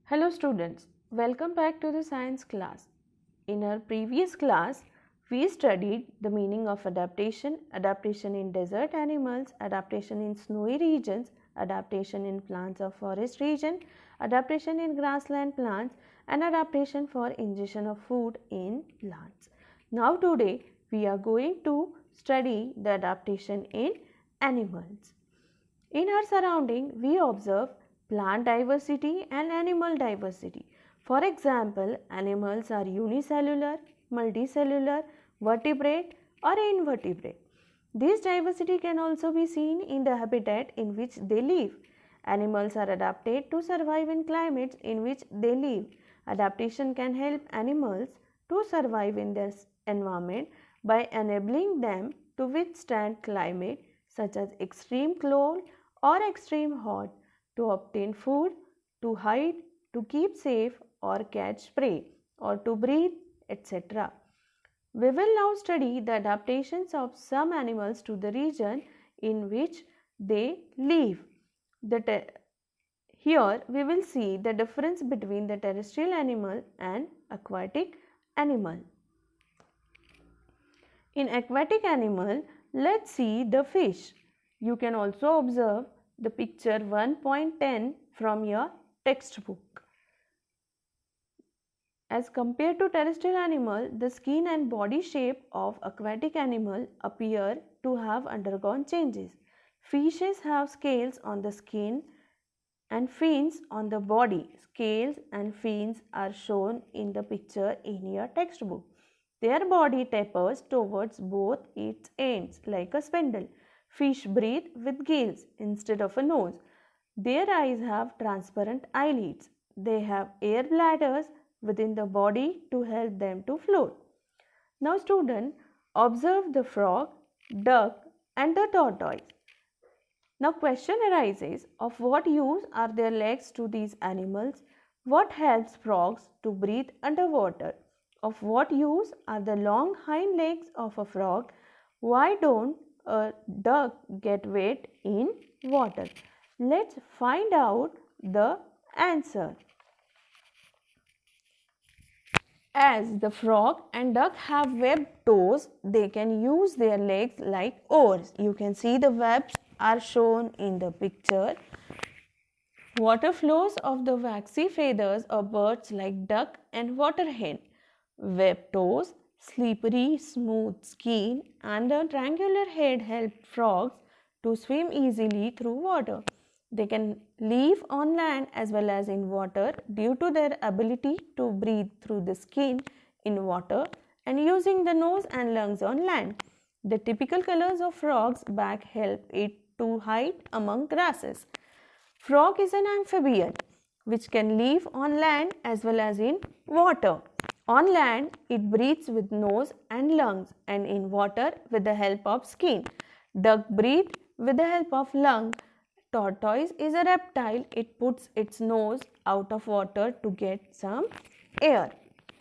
Hello students, welcome back to the science class. In our previous class, we studied the meaning of adaptation, adaptation in desert animals, adaptation in snowy regions, adaptation in plants of forest region, adaptation in grassland plants and adaptation for ingestion of food in plants. Now today we are going to study the adaptation in animals. In our surrounding, we observe plant diversity and animal diversity. For example, animals are unicellular, multicellular, vertebrate or invertebrate. This diversity can also be seen in the habitat in which they live. Animals are adapted to survive in climates in which they live. Adaptation can help animals to survive in their environment by enabling them to withstand climate such as extreme cold or extreme hot, to obtain food, to hide, to keep safe or catch prey, or to breathe, etc. We will now study the adaptations of some animals to the region in which they live. Here we will see the difference between the terrestrial animal and aquatic animal. In aquatic animal, let's see the fish. You can also observe the picture 1.10 from your textbook. As compared to terrestrial animal, the skin and body shape of aquatic animal appear to have undergone changes. Fishes have scales on the skin and fins on the body. Scales and fins are shown in the picture in your textbook. Their body tapers towards both its ends like a spindle. Fish breathe with gills instead of a nose. Their eyes have transparent eyelids. They have air bladders within the body to help them to float. Now student, observe the frog, duck and the tortoise. Now question arises, of what use are their legs to these animals? What helps frogs to breathe underwater? Of what use are the long hind legs of a frog? Why don't a duck get wet in water? Let's find out the answer. As the frog and duck have webbed toes, they can use their legs like oars. You can see the webs are shown in the picture. Water flows of the waxy feathers of birds like duck and water hen. Webbed toes, slippery smooth skin and a triangular head help frogs to swim easily through water. They can live on land as well as in water due to their ability to breathe through the skin in water and using the nose and lungs on land. The typical colors of frog's back help it to hide among grasses. Frog is an amphibian which can live on land as well as in water. On land, it breathes with nose and lungs, and in water with the help of skin. Duck breathes with the help of lung. Tortoise is a reptile. It puts its nose out of water to get some air.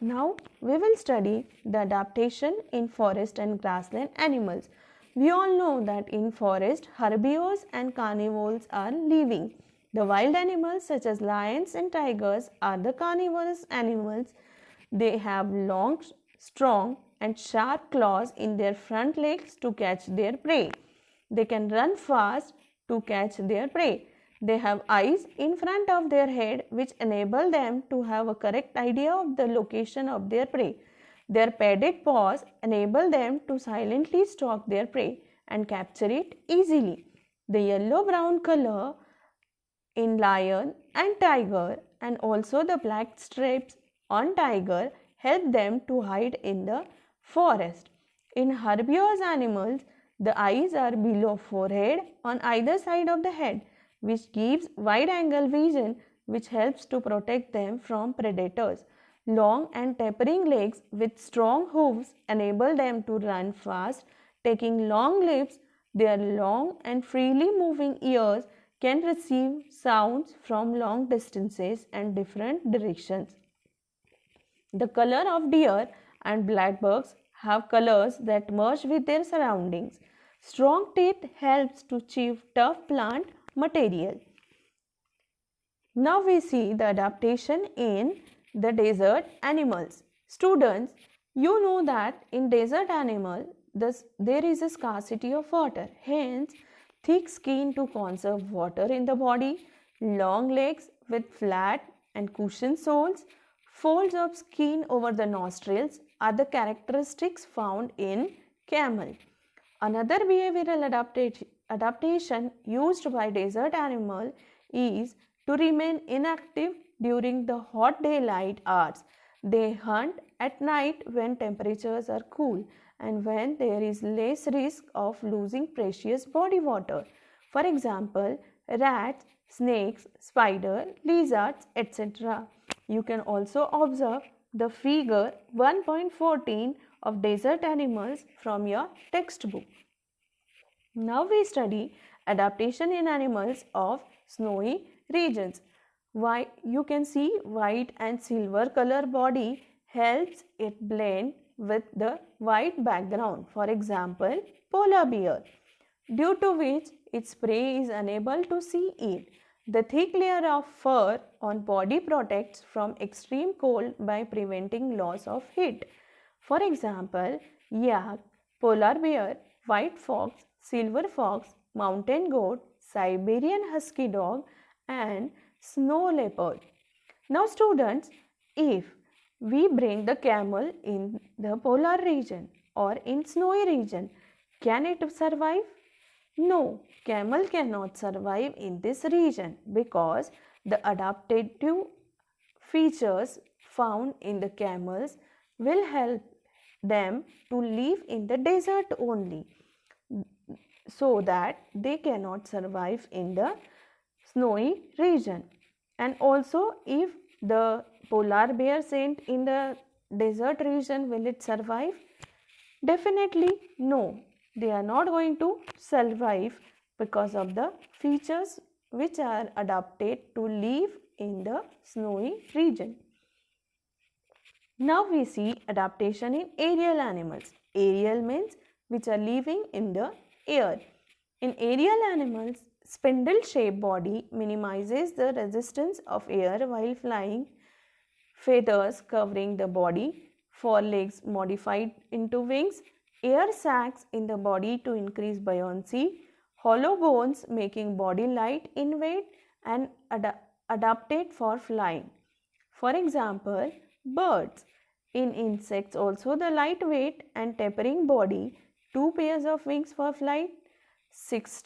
Now we will study the adaptation in forest and grassland animals. We all know that in forest, herbivores and carnivores are living. The wild animals such as lions and tigers are the carnivorous animals. They have long, strong and sharp claws in their front legs to catch their prey. They can run fast to catch their prey. They have eyes in front of their head which enable them to have a correct idea of the location of their prey. Their padded paws enable them to silently stalk their prey and capture it easily. The yellow-brown color in lion and tiger and also the black stripes on tiger help them to hide in the forest. In herbivorous animals, the eyes are below forehead on either side of the head, which gives wide-angle vision which helps to protect them from predators. Long and tapering legs with strong hooves enable them to run fast. Taking long leaps, their long and freely moving ears can receive sounds from long distances and different directions. The color of deer and blackbirds have colors that merge with their surroundings. Strong teeth helps to chew tough plant material. Now we see the adaptation in the desert animals. Students, you know that in desert animal there is a scarcity of water. Hence, thick skin to conserve water in the body, long legs with flat and cushioned soles, folds of skin over the nostrils are the characteristics found in camel. Another behavioral adaptation used by desert animal is to remain inactive during the hot daylight hours. They hunt at night when temperatures are cool and when there is less risk of losing precious body water. For example, rats, snakes, spider, lizards, etc. You can also observe the figure 1.14 of desert animals from your textbook. Now we study adaptation in animals of snowy regions. Why you can see white and silver color body helps it blend with the white background. For example, polar bear, due to which its prey is unable to see it. The thick layer of fur on body protects from extreme cold by preventing loss of heat. For example, yak, polar bear, white fox, silver fox, mountain goat, Siberian husky dog and snow leopard. Now students, if we bring the camel in the polar region or in snowy region, can it survive? No, camel cannot survive in this region because the adaptive features found in the camels will help them to live in the desert only, so that they cannot survive in the snowy region. And also, if the polar bear sent in the desert region, will it survive? Definitely no, they are not going to survive because of the features which are adapted to live in the snowy region. Now we see adaptation in aerial animals. Aerial means which are living in the air. In aerial animals, spindle-shaped body minimizes the resistance of air while flying. Feathers covering the body, forelegs modified into wings, air sacs in the body to increase buoyancy, hollow bones making body light in weight and adapted for flying. For example, birds. In insects also the lightweight and tapering body, two pairs of wings for flight, six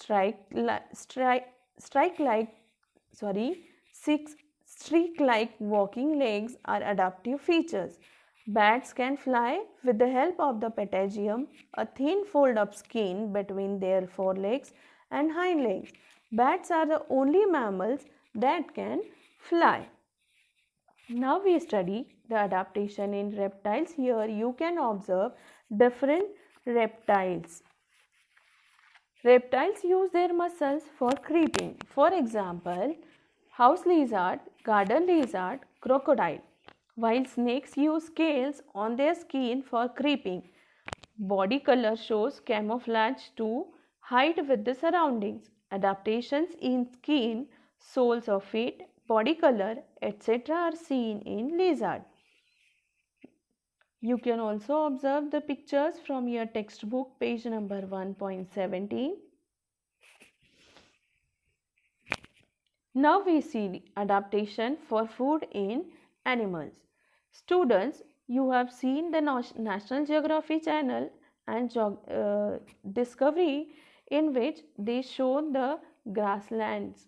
streak-like walking legs are adaptive features. Bats can fly with the help of the patagium, a thin fold-up skin between their forelegs and hind legs. Bats are the only mammals that can fly. Now we study the adaptation in reptiles. Here you can observe different reptiles. Reptiles use their muscles for creeping. For example, house lizard, garden lizard, crocodile. While snakes use scales on their skin for creeping. Body color shows camouflage to hide with the surroundings. Adaptations in skin, soles of feet, body color, etc. are seen in lizard. You can also observe the pictures from your textbook, page number 1.17. Now we see adaptation for food in animals. Students, you have seen the National Geography channel and Discovery, in which they show the grasslands,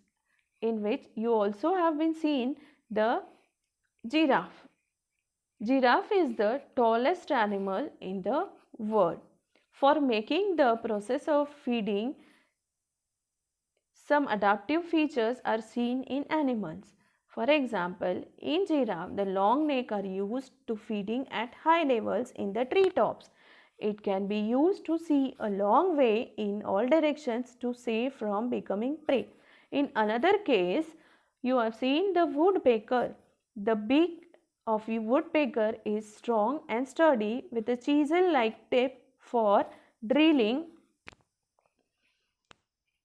in which you also have been seen the giraffe. Giraffe is the tallest animal in the world. For making the process of feeding, some adaptive features are seen in animals. For example, in giraffe, the long neck are used to feeding at high levels in the treetops. It can be used to see a long way in all directions to save from becoming prey. In another case, you have seen the woodpecker. The beak of a woodpecker is strong and sturdy with a chisel-like tip for drilling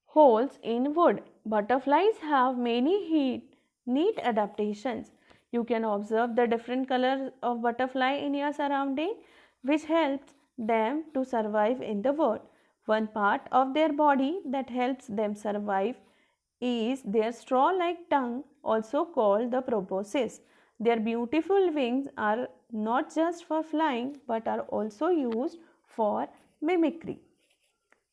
holes in wood. Butterflies have many need adaptations. You can observe the different colors of butterfly in your surrounding, which helps them to survive in the world. One part of their body that helps them survive is their straw-like tongue, also called the proboscis. Their beautiful wings are not just for flying but are also used for mimicry.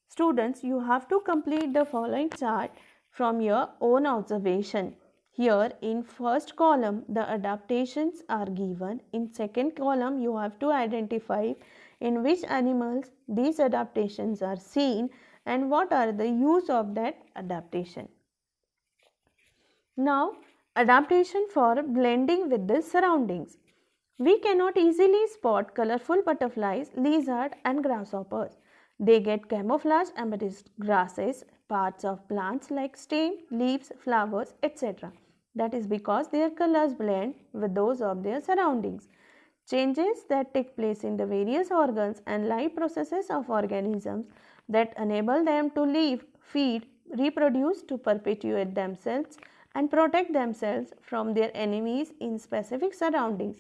Students, you have to complete the following chart from your own observation. Here in first column the adaptations are given. In second column you have to identify in which animals these adaptations are seen and what are the use of that adaptation. Now, adaptation for blending with the surroundings. We cannot easily spot colorful butterflies, lizards and grasshoppers. They get camouflage amidst grasses, parts of plants like stem, leaves, flowers, etc. That is because their colors blend with those of their surroundings. Changes that take place in the various organs and life processes of organisms that enable them to live, feed, reproduce, to perpetuate themselves and protect themselves from their enemies in specific surroundings,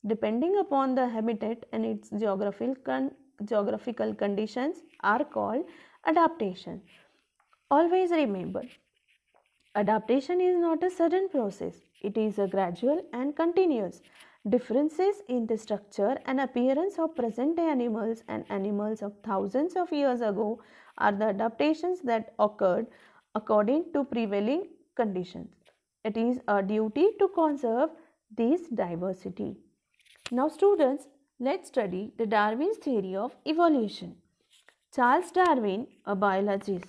depending upon the habitat and its geographical conditions, are called adaptation. Always remember, adaptation is not a sudden process, it is a gradual and continuous. Differences in the structure and appearance of present day animals and animals of thousands of years ago are the adaptations that occurred according to prevailing conditions. It is our duty to conserve this diversity. Now students, let's study the Darwin's theory of evolution. Charles Darwin, a biologist,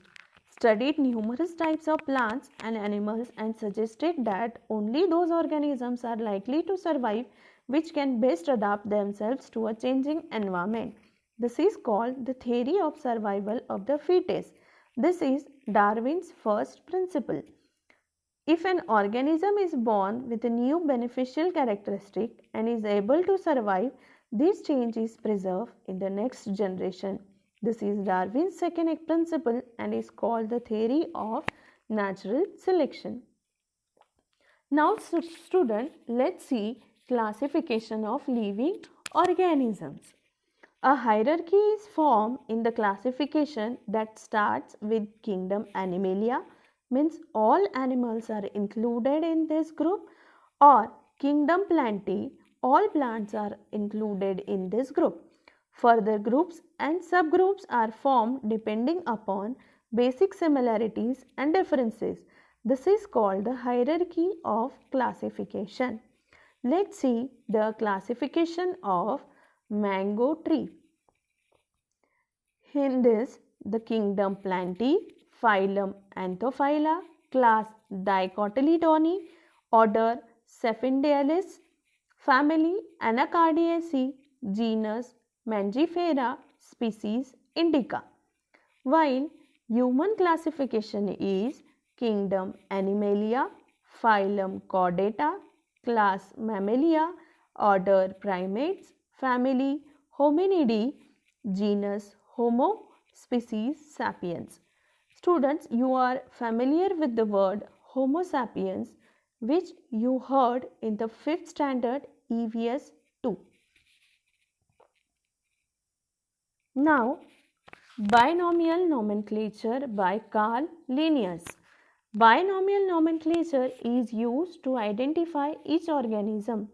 studied numerous types of plants and animals and suggested that only those organisms are likely to survive which can best adapt themselves to a changing environment. This is called the theory of survival of the fittest. This is Darwin's first principle. If an organism is born with a new beneficial characteristic and is able to survive, this change is preserved in the next generation. This is Darwin's second principle and is called the theory of natural selection. Now student, let's see classification of living organisms. A hierarchy is formed in the classification that starts with kingdom Animalia, means all animals are included in this group, or kingdom Plantae, all plants are included in this group. Further groups and subgroups are formed depending upon basic similarities and differences. This is called the hierarchy of classification. Let's see the classification of mango tree. In this, the kingdom Plantae, phylum Anthophila, class Dicotyledone, order Cephindales, family Anacardiaceae, genus Mangifera, species Indica. While human classification is kingdom Animalia, phylum Chordata, class Mammalia, order Primates, family Hominidae, genus Homo, species Sapiens. Students, you are familiar with the word Homo sapiens, which you heard in the 5th standard EVS 2. Now, binomial nomenclature by Carl Linnaeus. Binomial nomenclature is used to identify each organism.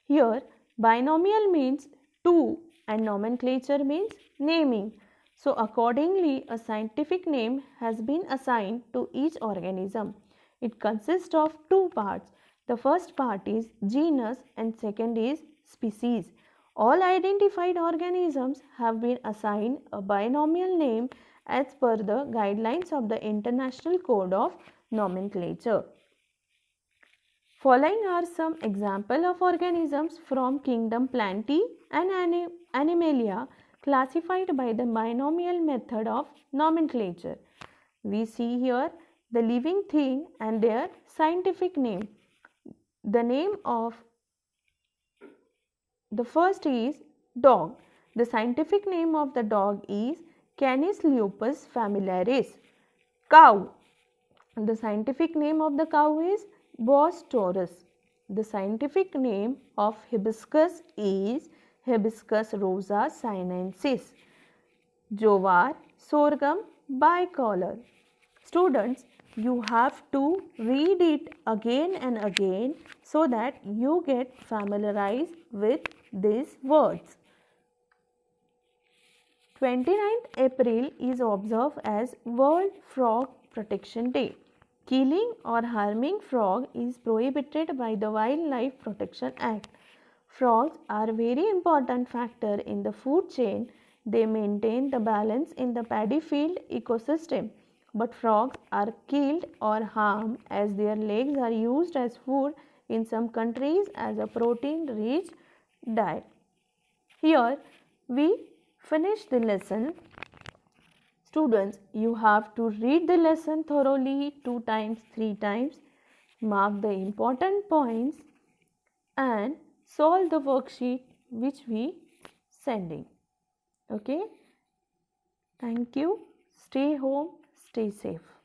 Here, binomial means two and nomenclature means naming. So, accordingly, a scientific name has been assigned to each organism. It consists of two parts. The first part is genus and second is species. All identified organisms have been assigned a binomial name as per the guidelines of the International Code of Nomenclature. Following are some examples of organisms from kingdom Plantae and Animalia classified by the binomial method of nomenclature. We see here the living thing and their scientific name. The name of the first is dog. The scientific name of the dog is Canis lupus familiaris. Cow. The scientific name of the cow is Bos taurus. The scientific name of hibiscus is Hibiscus rosa sinensis. Jowar, sorghum, bicolor. Students, you have to read it again and again so that you get familiarized with these words. 29th April is observed as World Frog Protection Day. Killing or harming frog is prohibited by the Wildlife Protection Act. Frogs are a very important factor in the food chain. They maintain the balance in the paddy field ecosystem. But frogs are killed or harmed as their legs are used as food in some countries as a protein-rich diet. Here we finish the lesson. Students, you have to read the lesson thoroughly 2 times, 3 times, mark the important points and solve the worksheet which we sending. Okay? Thank you. Stay home, stay safe.